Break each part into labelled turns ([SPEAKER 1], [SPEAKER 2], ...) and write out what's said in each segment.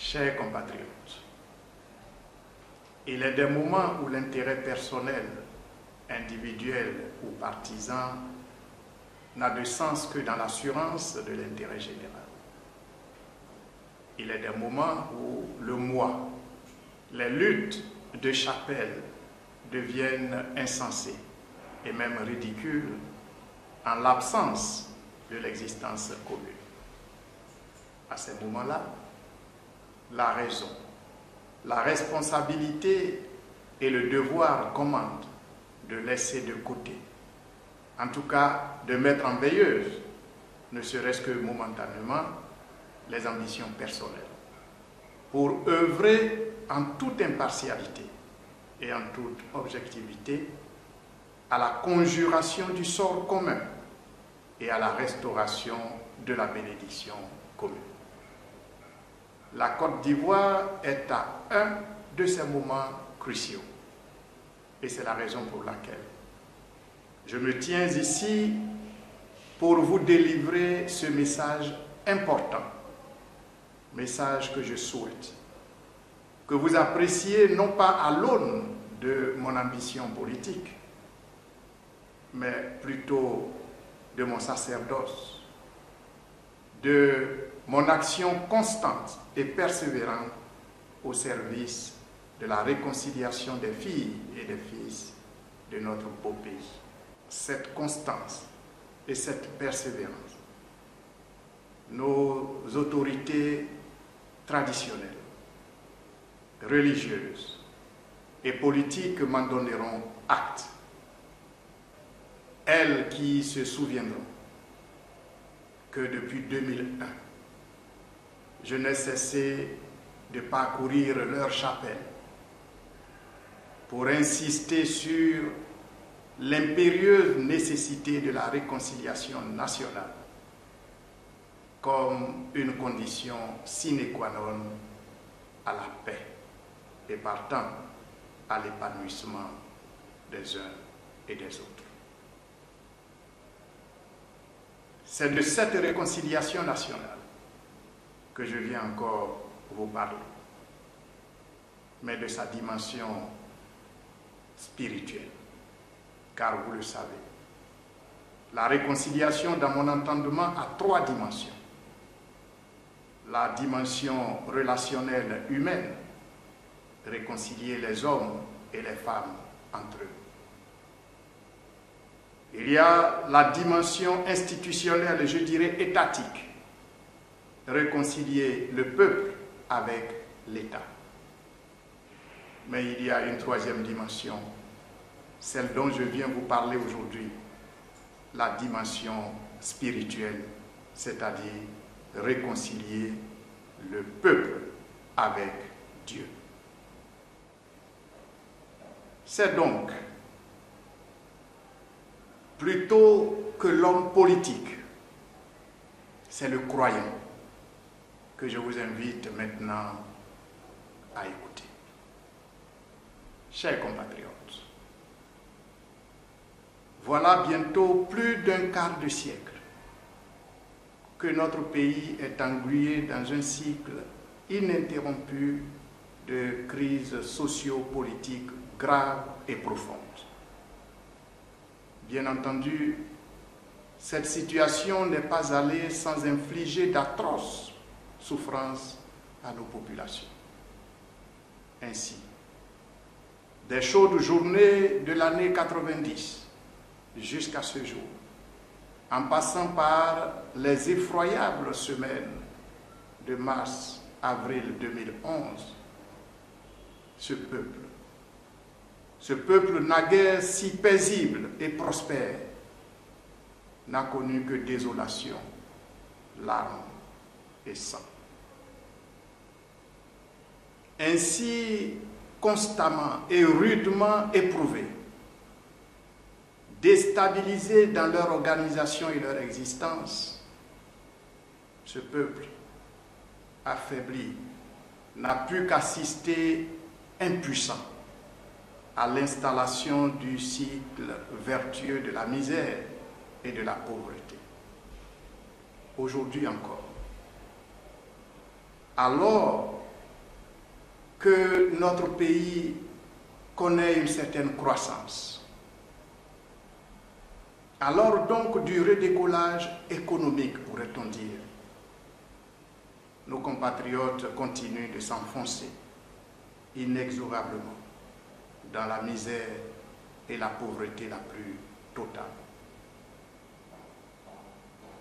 [SPEAKER 1] Chers compatriotes, il est des moments où l'intérêt personnel, individuel ou partisan n'a de sens que dans l'assurance de l'intérêt général. Il est des moments où le moi, les luttes de chapelle deviennent insensées et même ridicules en l'absence de l'existence commune. À ces moments-là, la raison, la responsabilité et le devoir commandent de laisser de côté, en tout cas de mettre en veilleuse, ne serait-ce que momentanément, les ambitions personnelles, pour œuvrer en toute impartialité et en toute objectivité à la conjuration du sort commun et à la restauration de la bénédiction commune. La Côte d'Ivoire est à un de ces moments cruciaux. Et c'est la raison pour laquelle je me tiens ici pour vous délivrer ce message important, message que je souhaite que vous appréciez non pas à l'aune de mon ambition politique, mais plutôt de mon sacerdoce, de mon action constante et persévérante au service de la réconciliation des filles et des fils de notre beau pays. Cette constance et cette persévérance, nos autorités traditionnelles, religieuses et politiques m'en donneront acte. Elles qui se souviendront que depuis 2001, je n'ai cessé de parcourir leur chapelle pour insister sur l'impérieuse nécessité de la réconciliation nationale comme une condition sine qua non à la paix et partant à l'épanouissement des uns et des autres. C'est de cette réconciliation nationale que je viens encore vous parler, mais de sa dimension spirituelle, car vous le savez, la réconciliation dans mon entendement a trois dimensions. La dimension relationnelle humaine, réconcilier les hommes et les femmes entre eux. Il y a la dimension institutionnelle, je dirais étatique, réconcilier le peuple avec l'État. Mais il y a une troisième dimension, celle dont je viens vous parler aujourd'hui, la dimension spirituelle, c'est-à-dire réconcilier le peuple avec Dieu. C'est donc plutôt que l'homme politique, c'est le croyant que je vous invite maintenant à écouter. Chers compatriotes, voilà bientôt plus d'un quart de siècle que notre pays est englué dans un cycle ininterrompu de crises socio-politiques graves et profondes. Bien entendu, cette situation n'est pas allée sans infliger d'atroces souffrances à nos populations. Ainsi, des chaudes journées de l'année 90 jusqu'à ce jour, en passant par les effroyables semaines de mars-avril 2011, ce peuple naguère si paisible et prospère, n'a connu que désolation, larmes et sang. Ainsi, constamment et rudement éprouvés, déstabilisés dans leur organisation et leur existence, ce peuple affaibli n'a pu qu'assister impuissant à l'installation du cycle vertueux de la misère et de la pauvreté. Aujourd'hui encore, alors que notre pays connaît une certaine croissance. Alors donc du redécollage économique, pourrait-on dire, nos compatriotes continuent de s'enfoncer inexorablement dans la misère et la pauvreté la plus totale.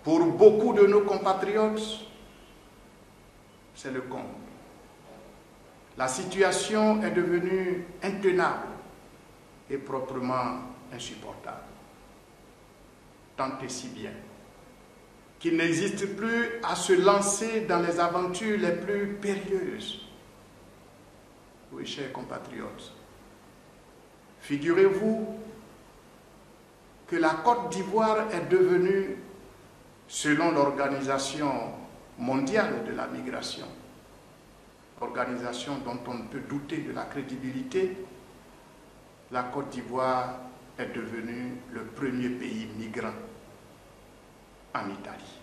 [SPEAKER 1] Pour beaucoup de nos compatriotes, c'est le comble. La situation est devenue intenable et proprement insupportable. Tant et si bien qu'il n'existe plus à se lancer dans les aventures les plus périlleuses. Oui, chers compatriotes, figurez-vous que la Côte d'Ivoire est devenue, selon l'Organisation mondiale de la migration, organisation dont on ne peut douter de la crédibilité, la Côte d'Ivoire est devenue le premier pays migrant en Italie.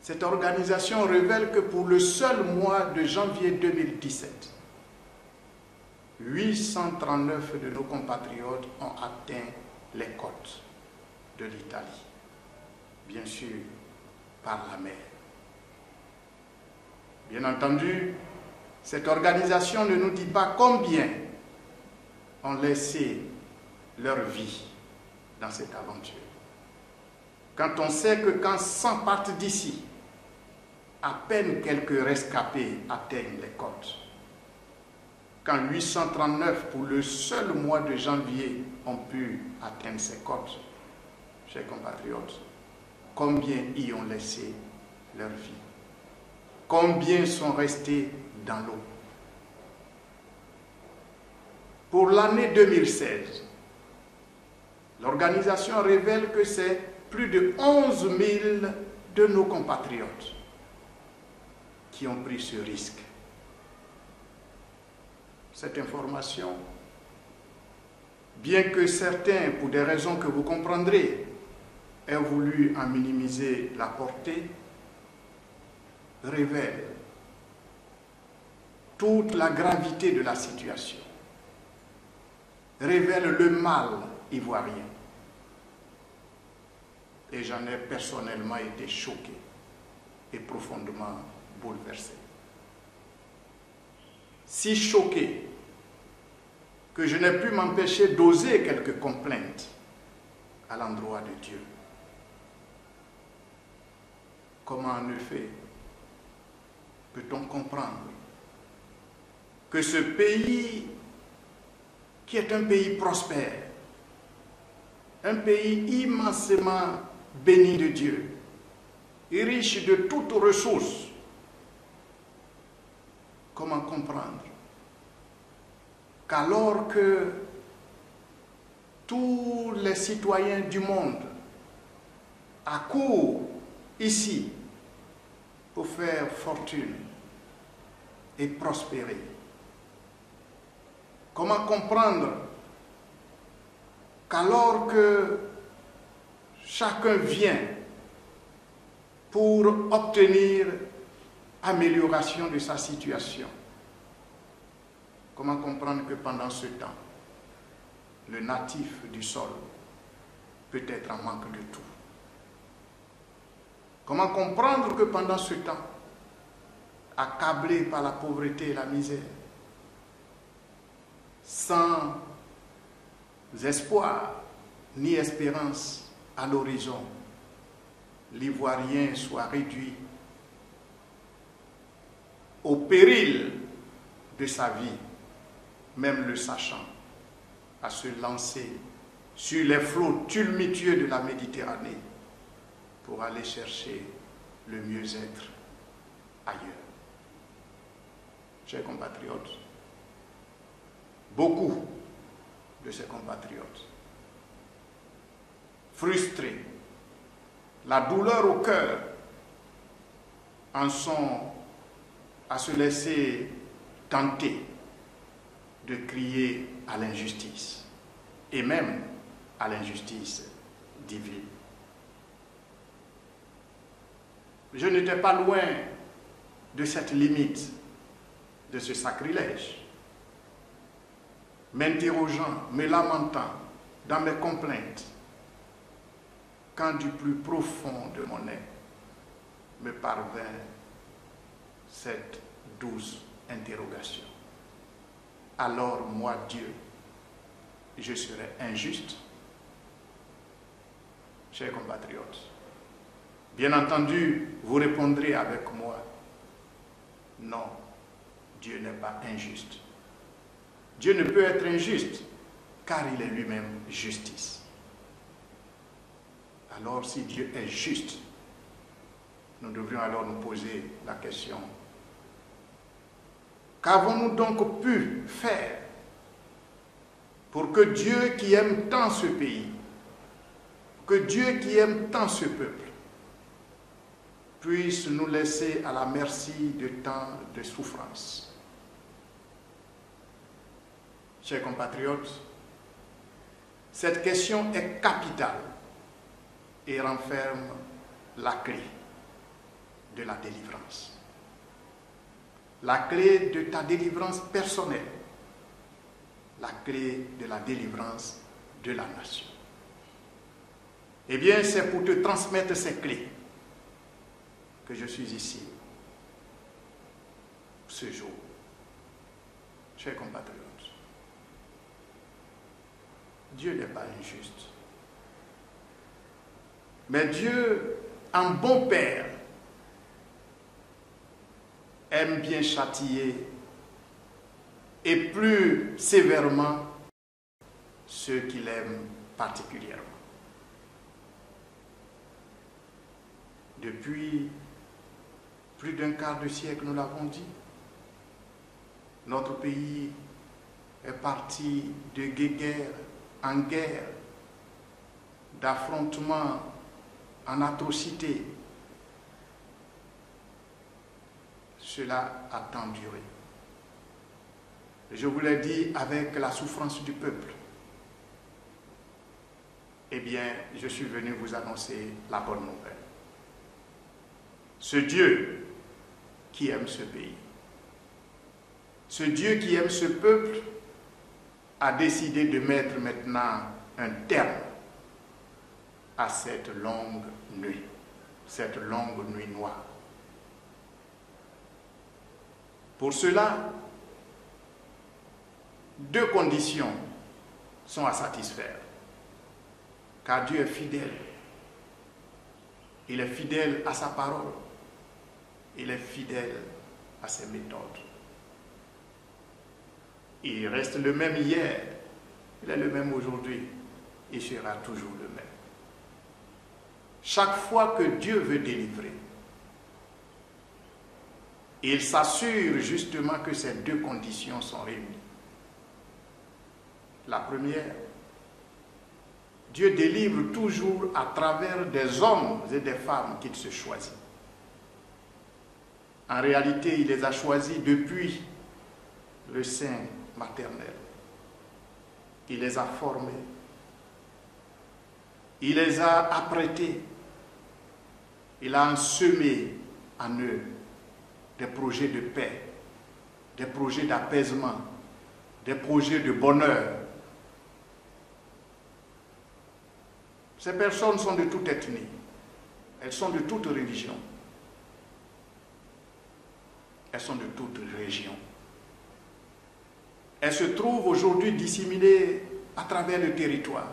[SPEAKER 1] Cette organisation révèle que pour le seul mois de janvier 2017, 839 de nos compatriotes ont atteint les côtes de l'Italie, bien sûr par la mer. Bien entendu, cette organisation ne nous dit pas combien ont laissé leur vie dans cette aventure. Quand on sait que quand 100 partent d'ici, à peine quelques rescapés atteignent les côtes. Quand 839 pour le seul mois de janvier ont pu atteindre ces côtes, chers compatriotes, combien y ont laissé leur vie? Combien sont restés dans l'eau? Pour l'année 2016, l'organisation révèle que c'est plus de 11 000 de nos compatriotes qui ont pris ce risque. Cette information, bien que certains, pour des raisons que vous comprendrez, aient voulu en minimiser la portée, révèle toute la gravité de la situation, révèle le mal ivoirien. Et j'en ai personnellement été choqué et profondément bouleversé. Si choqué que je n'ai pu m'empêcher d'oser quelques complaintes à l'endroit de Dieu. Comment en effet peut-on comprendre que ce pays, qui est un pays prospère, un pays immensément béni de Dieu, et riche de toutes ressources, comment comprendre qu'alors que tous les citoyens du monde accourent ici pour faire fortune et prospérer, comment comprendre qu'alors que chacun vient pour obtenir amélioration de sa situation, comment comprendre que pendant ce temps, le natif du sol peut être en manque de tout? Comment comprendre que pendant ce temps, accablé par la pauvreté et la misère, sans espoir ni espérance à l'horizon, l'Ivoirien soit réduit au péril de sa vie, même le sachant, à se lancer sur les flots tumultueux de la Méditerranée pour aller chercher le mieux-être ailleurs. Chers compatriotes, beaucoup de ces compatriotes, frustrés, la douleur au cœur, en sont à se laisser tenter de crier à l'injustice, et même à l'injustice divine. Je n'étais pas loin de cette limite de ce sacrilège, m'interrogeant, me lamentant dans mes complaintes, quand du plus profond de mon être me parvint cette douce interrogation. Alors moi, Dieu, je serai injuste? Chers compatriotes, bien entendu, vous répondrez avec moi, non, Dieu n'est pas injuste. Dieu ne peut être injuste, car il est lui-même justice. Alors, si Dieu est juste, nous devrions alors nous poser la question, qu'avons-nous donc pu faire pour que Dieu qui aime tant ce pays, que Dieu qui aime tant ce peuple, puisse nous laisser à la merci de tant de souffrances? Chers compatriotes, cette question est capitale et renferme la clé de la délivrance. La clé de ta délivrance personnelle, la clé de la délivrance de la nation. Eh bien, c'est pour te transmettre ces clés que je suis ici, ce jour. Chers compatriotes, Dieu n'est pas injuste. Mais Dieu, en bon Père, aime bien châtier et plus sévèrement ceux qu'il aime particulièrement. Depuis plus d'un quart de siècle, nous l'avons dit, notre pays est parti de guerre en guerre, d'affrontements en atrocité. Cela a tant duré. Je vous l'ai dit, avec la souffrance du peuple. Eh bien, je suis venu vous annoncer la bonne nouvelle. Ce Dieu qui aime ce pays, ce Dieu qui aime ce peuple, a décidé de mettre maintenant un terme à cette longue nuit noire. Pour cela, deux conditions sont à satisfaire, car Dieu est fidèle. Il est fidèle à sa parole, il est fidèle à ses méthodes. Il reste le même hier, il est le même aujourd'hui, il sera toujours le même. Chaque fois que Dieu veut délivrer, il s'assure justement que ces deux conditions sont réunies. La première, Dieu délivre toujours à travers des hommes et des femmes qu'il se choisit. En réalité, il les a choisis depuis le sein maternel. Il les a formés. Il les a apprêtés. Il a ensemé en eux des projets de paix, des projets d'apaisement, des projets de bonheur. Ces personnes sont de toute ethnie. Elles sont de toute religion. Elles sont de toute région. Elles se trouvent aujourd'hui disséminées à travers le territoire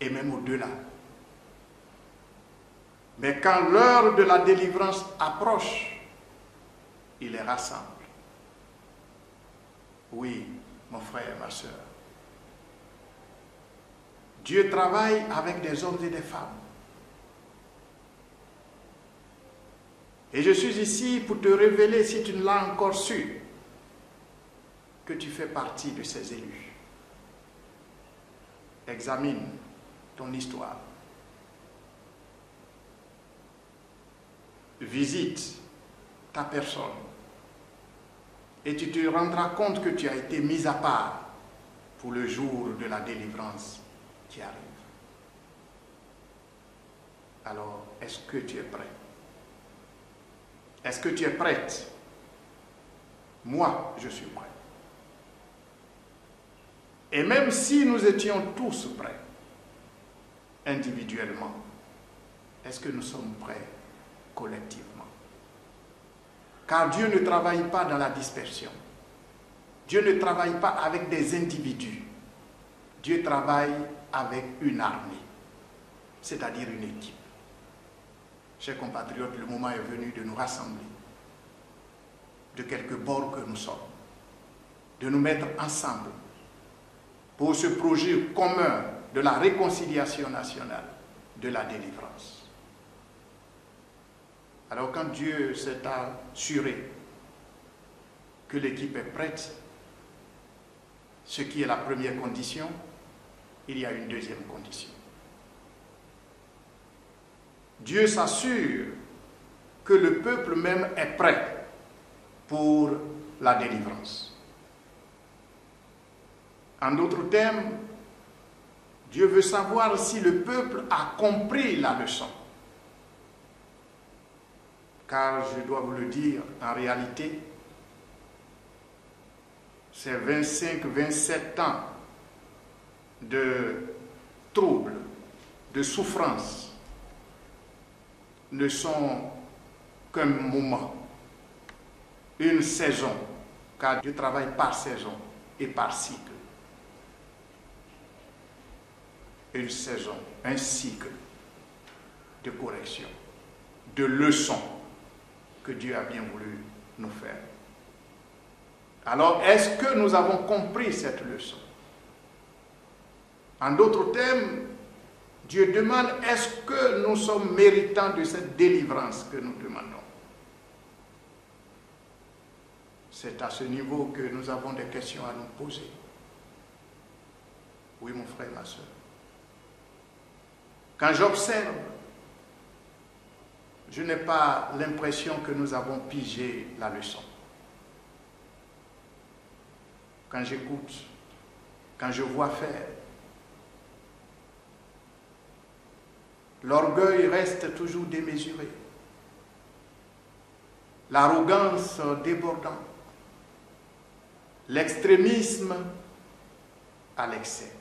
[SPEAKER 1] et même au-delà. Mais quand l'heure de la délivrance approche, il les rassemble. Oui, mon frère, ma soeur. Dieu travaille avec des hommes et des femmes. Et je suis ici pour te révéler, si tu ne l'as encore su, que tu fais partie de ces élus. Examine ton histoire. Visite ta personne. Et tu te rendras compte que tu as été mis à part pour le jour de la délivrance qui arrive. Alors, est-ce que tu es prêt? Est-ce que tu es prête Moi, je suis prêt. Et même si nous étions tous prêts, individuellement, est-ce que nous sommes prêts collectivement? Car Dieu ne travaille pas dans la dispersion. Dieu ne travaille pas avec des individus. Dieu travaille avec une armée, c'est-à-dire une équipe. Chers compatriotes, le moment est venu de nous rassembler, de quelque bord que nous sommes, de nous mettre ensemble pour ce projet commun de la réconciliation nationale, de la délivrance. Alors quand Dieu s'est assuré que l'équipe est prête, ce qui est la première condition, il y a une deuxième condition. Dieu s'assure que le peuple même est prêt pour la délivrance. En d'autres termes, Dieu veut savoir si le peuple a compris la leçon. Car je dois vous le dire, en réalité, ces 25-27 ans de troubles, de souffrances, ne sont qu'un moment, une saison, car Dieu travaille par saison et par cycle. Une saison, un cycle de correction, de leçons que Dieu a bien voulu nous faire. Alors, est-ce que nous avons compris cette leçon? En d'autres termes, Dieu demande, est-ce que nous sommes méritants de cette délivrance que nous demandons? C'est à ce niveau que nous avons des questions à nous poser. Oui, mon frère, ma soeur. Quand j'observe, je n'ai pas l'impression que nous avons pigé la leçon. Quand j'écoute, quand je vois faire, l'orgueil reste toujours démesuré, l'arrogance débordante, l'extrémisme à l'excès.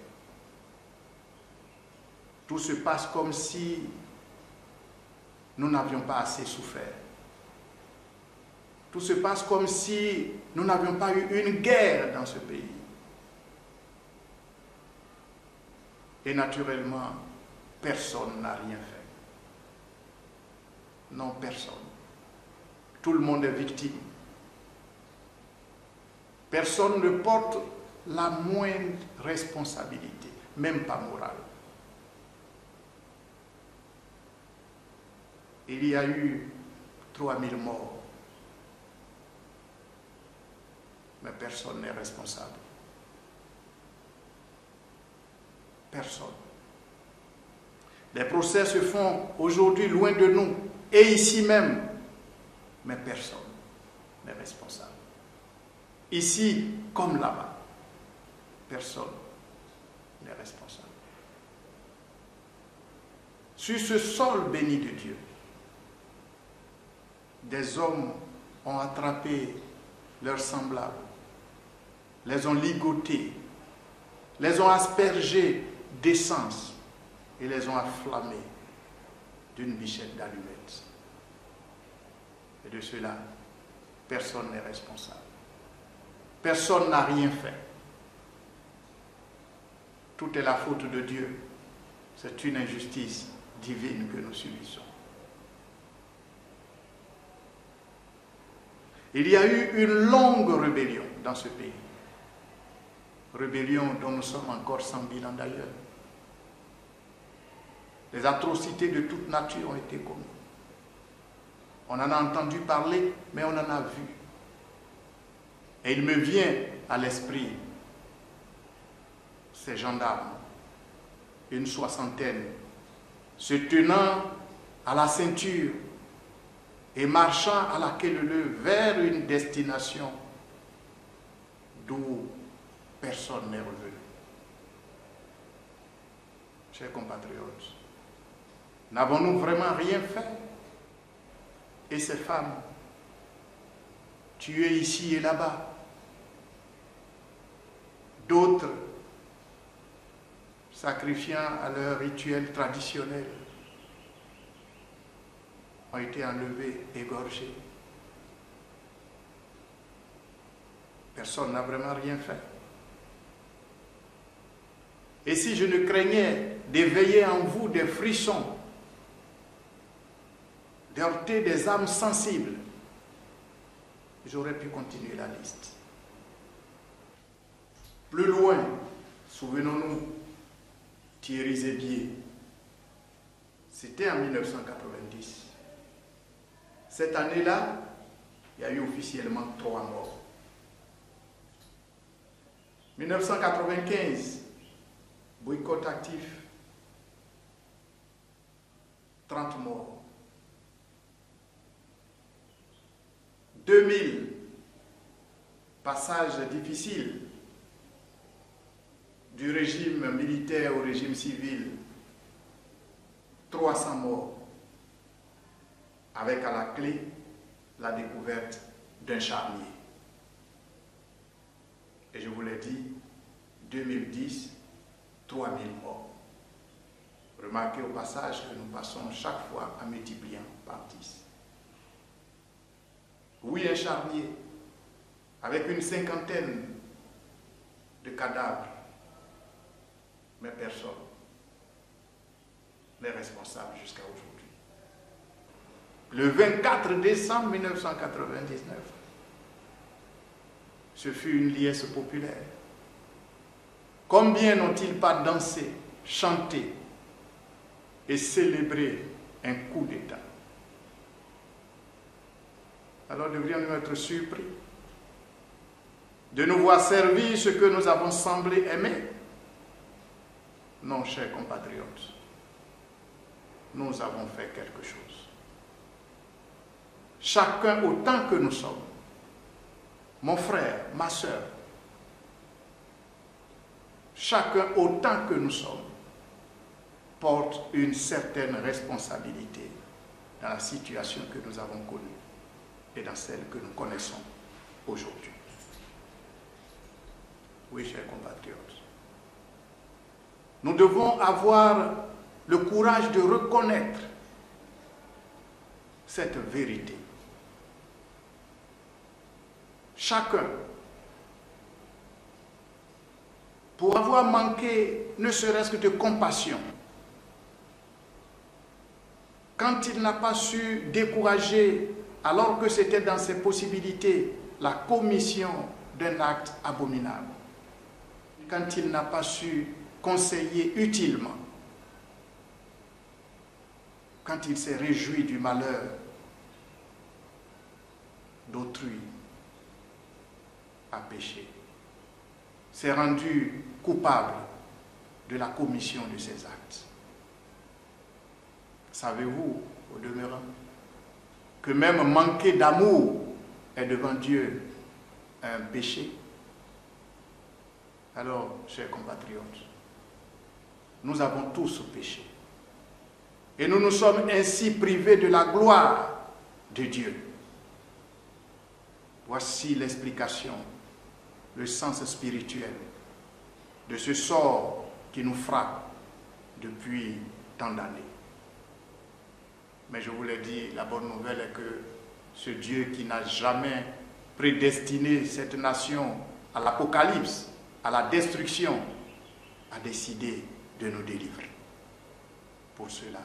[SPEAKER 1] Tout se passe comme si nous n'avions pas assez souffert. Tout se passe comme si nous n'avions pas eu une guerre dans ce pays. Et naturellement, personne n'a rien fait. Non, personne. Tout le monde est victime. Personne ne porte la moindre responsabilité, même pas morale. Il y a eu 3000 morts. Mais personne n'est responsable. Personne. Les procès se font aujourd'hui loin de nous et ici même, mais personne n'est responsable. Ici comme là-bas, personne n'est responsable. Sur ce sol béni de Dieu, des hommes ont attrapé leurs semblables, les ont ligotés, les ont aspergés d'essence et les ont afflammés d'une bichette d'allumettes. Et de cela, personne n'est responsable. Personne n'a rien fait. Tout est la faute de Dieu. C'est une injustice divine que nous subissons. Il y a eu une longue rébellion dans ce pays. Rébellion dont nous sommes encore sans bilan d'ailleurs. Les atrocités de toute nature ont été commises. On en a entendu parler, mais on en a vu. Et il me vient à l'esprit ces gendarmes, une soixantaine, se tenant à la ceinture et marchant à la queue leu vers une destination d'où personne n'est revenu. Chers compatriotes, n'avons-nous vraiment rien fait? Et ces femmes, tués ici et là-bas. D'autres sacrifiant à leurs rituels traditionnels ont été enlevés, égorgés. Personne n'a vraiment rien fait. Et si je ne craignais d'éveiller en vous des frissons, d'heurter des âmes sensibles, j'aurais pu continuer la liste. Plus loin, souvenons-nous, Thierry Zébier, c'était en 1990. Cette année-là, il y a eu officiellement 3 morts. 1995, boycott actif, 30 morts. 2000, passage difficile du régime militaire au régime civil, 300 morts, avec à la clé la découverte d'un charnier. Et je vous l'ai dit, 2010, 3000 morts. Remarquez au passage que nous passons chaque fois en multipliant par 10. Oui, un charnier, avec une 50aine de cadavres, mais personne n'est responsable jusqu'à aujourd'hui. Le 24 décembre 1999, ce fut une liesse populaire. Combien n'ont-ils pas dansé, chanté et célébré un coup d'État? Alors devrions-nous être surpris de nous voir servir ce que nous avons semblé aimer? Non, chers compatriotes, nous avons fait quelque chose. Chacun autant que nous sommes, mon frère, ma soeur, chacun autant que nous sommes, porte une certaine responsabilité dans la situation que nous avons connue et dans celle que nous connaissons aujourd'hui. Oui, chers compatriotes, nous devons avoir le courage de reconnaître cette vérité. Chacun, pour avoir manqué ne serait-ce que de compassion, quand il n'a pas su décourager, alors que c'était dans ses possibilités, la commission d'un acte abominable, quand il n'a pas su conseiller utilement, quand il s'est réjoui du malheur d'autrui, a péché, s'est rendu coupable de la commission de ces actes. Savez-vous, au demeurant, que même manquer d'amour est devant Dieu un péché? Alors, chers compatriotes, nous avons tous péché. Et nous nous sommes ainsi privés de la gloire de Dieu. Voici l'explication, le sens spirituel de ce sort qui nous frappe depuis tant d'années. Mais je vous l'ai dit, la bonne nouvelle est que ce Dieu qui n'a jamais prédestiné cette nation à l'apocalypse, à la destruction, a décidé de nous délivrer. Pour cela,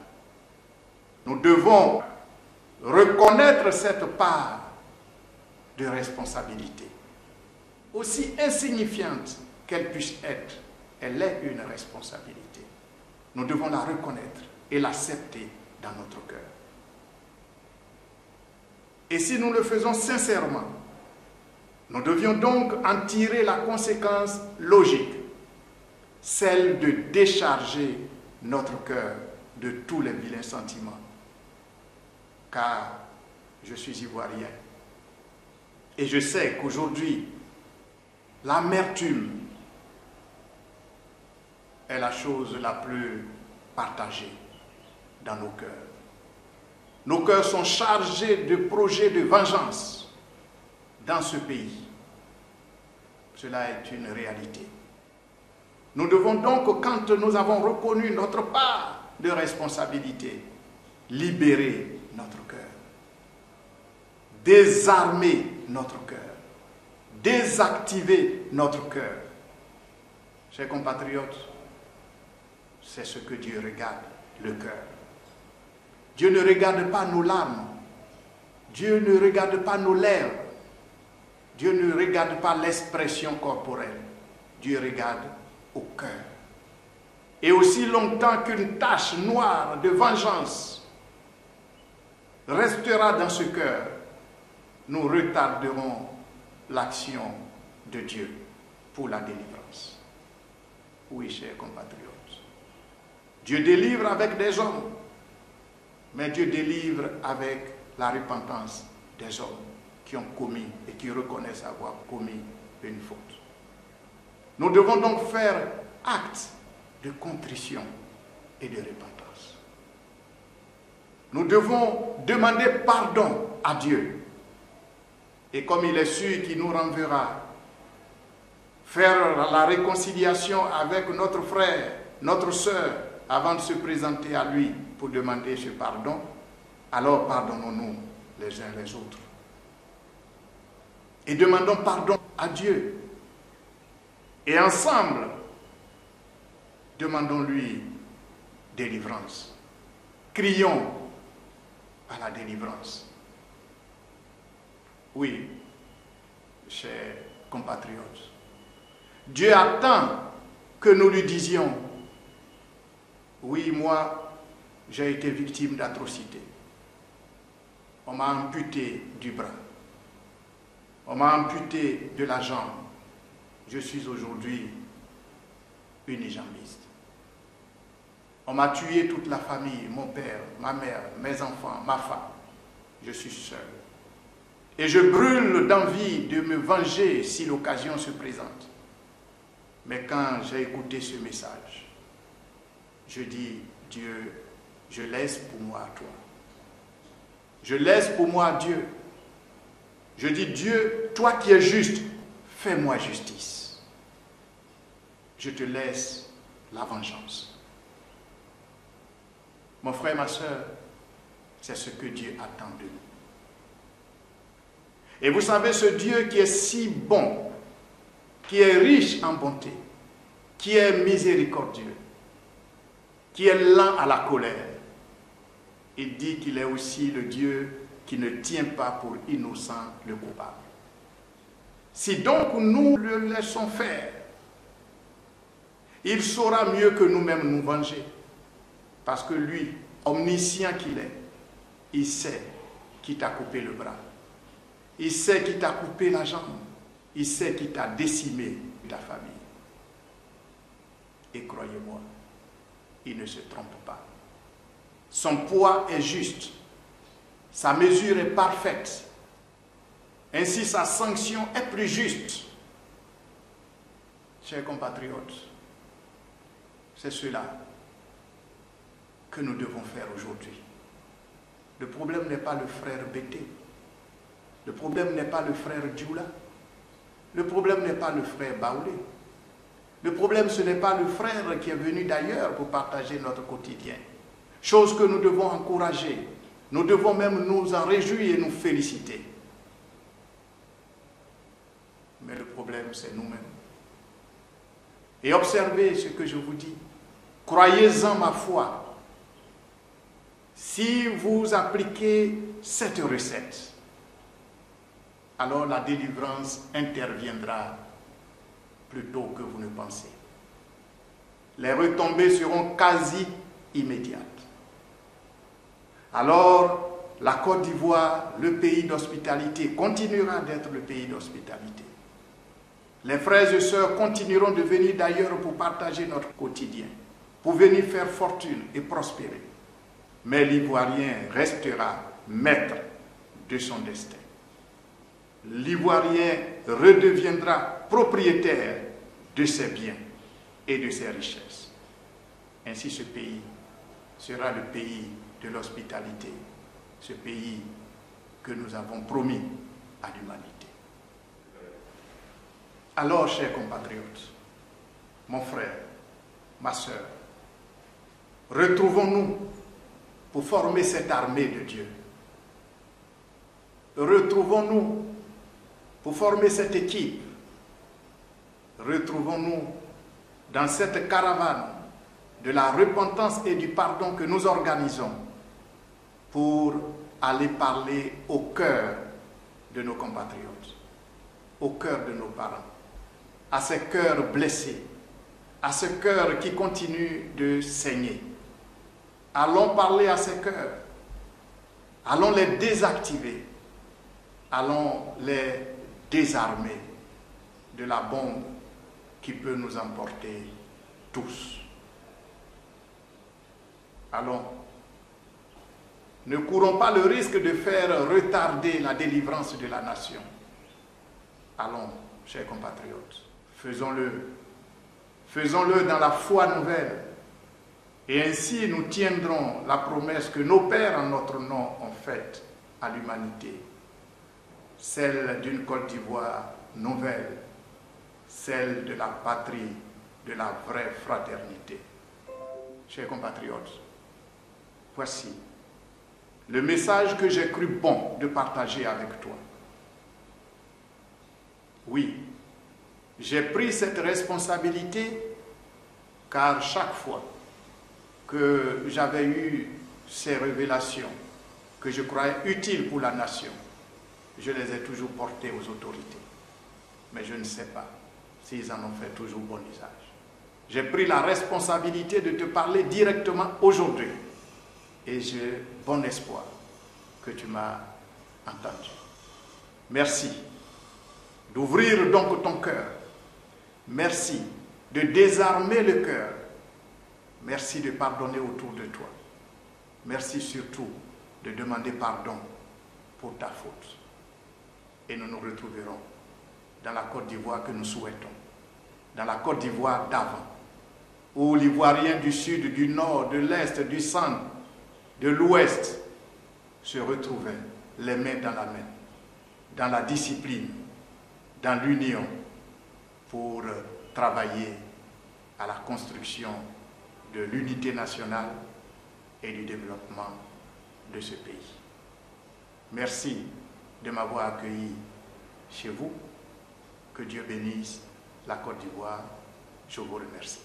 [SPEAKER 1] nous devons reconnaître cette part de responsabilité. Aussi insignifiante qu'elle puisse être, elle est une responsabilité. Nous devons la reconnaître et l'accepter dans notre cœur. Et si nous le faisons sincèrement, nous devions donc en tirer la conséquence logique, celle de décharger notre cœur de tous les vilains sentiments. Car je suis ivoirien et je sais qu'aujourd'hui, l'amertume est la chose la plus partagée dans nos cœurs. Nos cœurs sont chargés de projets de vengeance, dans ce pays. Cela est une réalité. Nous devons donc, quand nous avons reconnu notre part de responsabilité, libérer notre cœur, désarmer notre cœur, désactiver notre cœur. Chers compatriotes, c'est ce que Dieu regarde, le cœur. Dieu ne regarde pas nos larmes, Dieu ne regarde pas nos lèvres, Dieu ne regarde pas l'expression corporelle, Dieu regarde au cœur. Et aussi longtemps qu'une tache noire de vengeance restera dans ce cœur, nous retarderons l'action de Dieu pour la délivrance. Oui, chers compatriotes, Dieu délivre avec des hommes, mais Dieu délivre avec la repentance des hommes qui ont commis et qui reconnaissent avoir commis une faute. Nous devons donc faire acte de contrition et de repentance. Nous devons demander pardon à Dieu. Et comme il est sûr qu'il nous renverra, faire la réconciliation avec notre frère, notre sœur, avant de se présenter à lui pour demander ce pardon, alors pardonnons-nous les uns les autres. Et demandons pardon à Dieu. Et ensemble, demandons-lui délivrance. Crions à la délivrance. Oui, chers compatriotes, Dieu attend que nous lui disions: oui, moi, j'ai été victime d'atrocités. On m'a amputé du bras. On m'a amputé de la jambe. Je suis aujourd'hui unijambiste. On m'a tué toute la famille, mon père, ma mère, mes enfants, ma femme. Je suis seul. Et je brûle d'envie de me venger si l'occasion se présente. Mais quand j'ai écouté ce message, je dis: Dieu, je laisse pour moi à toi. Je laisse pour moi à Dieu. Je dis: Dieu, toi qui es juste, fais-moi justice. Je te laisse la vengeance. Mon frère, ma soeur, c'est ce que Dieu attend de nous. Et vous savez, ce Dieu qui est si bon, qui est riche en bonté, qui est miséricordieux, qui est lent à la colère, il dit qu'il est aussi le Dieu qui ne tient pas pour innocent le coupable. Si donc nous le laissons faire, il saura mieux que nous-mêmes nous venger. Parce que lui, omniscient qu'il est, il sait qui t'a coupé le bras. Il sait qui t'a coupé la jambe. Il sait qui t'a décimé ta famille. Et croyez-moi, il ne se trompe pas. Son poids est juste. Sa mesure est parfaite. Ainsi, sa sanction est plus juste. Chers compatriotes, c'est cela que nous devons faire aujourd'hui. Le problème n'est pas le frère Bété. Le problème n'est pas le frère Djoula. Le problème n'est pas le frère Baoulé. Le problème, ce n'est pas le frère qui est venu d'ailleurs pour partager notre quotidien. Chose que nous devons encourager. Nous devons même nous en réjouir et nous féliciter. Mais le problème, c'est nous-mêmes. Et observez ce que je vous dis. Croyez-en ma foi. Si vous appliquez cette recette, alors la délivrance interviendra plus tôt que vous ne pensez. Les retombées seront quasi immédiates. Alors, la Côte d'Ivoire, le pays d'hospitalité, continuera d'être le pays d'hospitalité. Les frères et sœurs continueront de venir d'ailleurs pour partager notre quotidien, pour venir faire fortune et prospérer. Mais l'Ivoirien restera maître de son destin. L'Ivoirien redeviendra propriétaire de ses biens et de ses richesses. Ainsi, ce pays sera le pays de l'hospitalité, ce pays que nous avons promis à l'humanité. Alors, chers compatriotes, mon frère, ma sœur, retrouvons-nous pour former cette armée de Dieu. Retrouvons-nous pour former cette équipe. Retrouvons-nous dans cette caravane de la repentance et du pardon que nous organisons pour aller parler au cœur de nos compatriotes, au cœur de nos parents, à ces cœurs blessés, à ce cœur qui continue de saigner. Allons parler à ces cœurs, allons les désactiver, allons les désarmer de la bombe qui peut nous emporter tous. Allons, ne courons pas le risque de faire retarder la délivrance de la nation. Allons, chers compatriotes, faisons-le. Faisons-le dans la foi nouvelle. Et ainsi nous tiendrons la promesse que nos pères en notre nom ont faite à l'humanité. Celle d'une Côte d'Ivoire nouvelle, celle de la patrie, de la vraie fraternité. Chers compatriotes, voici le message que j'ai cru bon de partager avec toi. Oui, j'ai pris cette responsabilité car chaque fois que j'avais eu ces révélations que je croyais utiles pour la nation, je les ai toujours portées aux autorités. Mais je ne sais pas s'ils en ont fait toujours bon usage. J'ai pris la responsabilité de te parler directement aujourd'hui et j'ai bon espoir que tu m'as entendu. Merci d'ouvrir donc ton cœur. Merci de désarmer le cœur. Merci de pardonner autour de toi. Merci surtout de demander pardon pour ta faute. Et nous nous retrouverons dans la Côte d'Ivoire que nous souhaitons, dans la Côte d'Ivoire d'avant, où l'Ivoirien du Sud, du Nord, de l'Est, du Centre, de l'Ouest se retrouvaient les mains dans la main, dans la discipline, dans l'union, pour travailler à la construction de l'unité nationale et du développement de ce pays. Merci de m'avoir accueilli chez vous. Que Dieu bénisse la Côte d'Ivoire. Je vous remercie.